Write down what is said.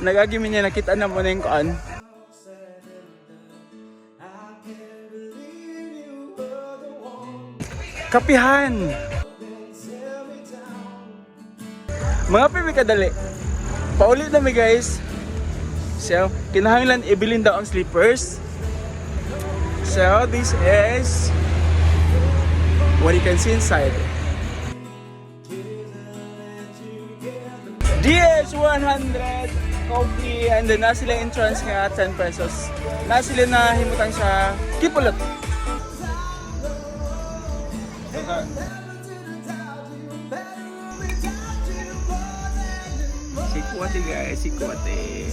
Nagagimi niya, nakita na mo na yung kuan. Kapihan! Mga pipi kadali. Paulit na mi guys. So, kinahanglan ibilin daw ang slippers. So, this is what you can see inside. DS100 coffee and then na sila entrance nga 10 pesos. Na sila na himutang sa Kipulot. Sikwate guys, sikwate.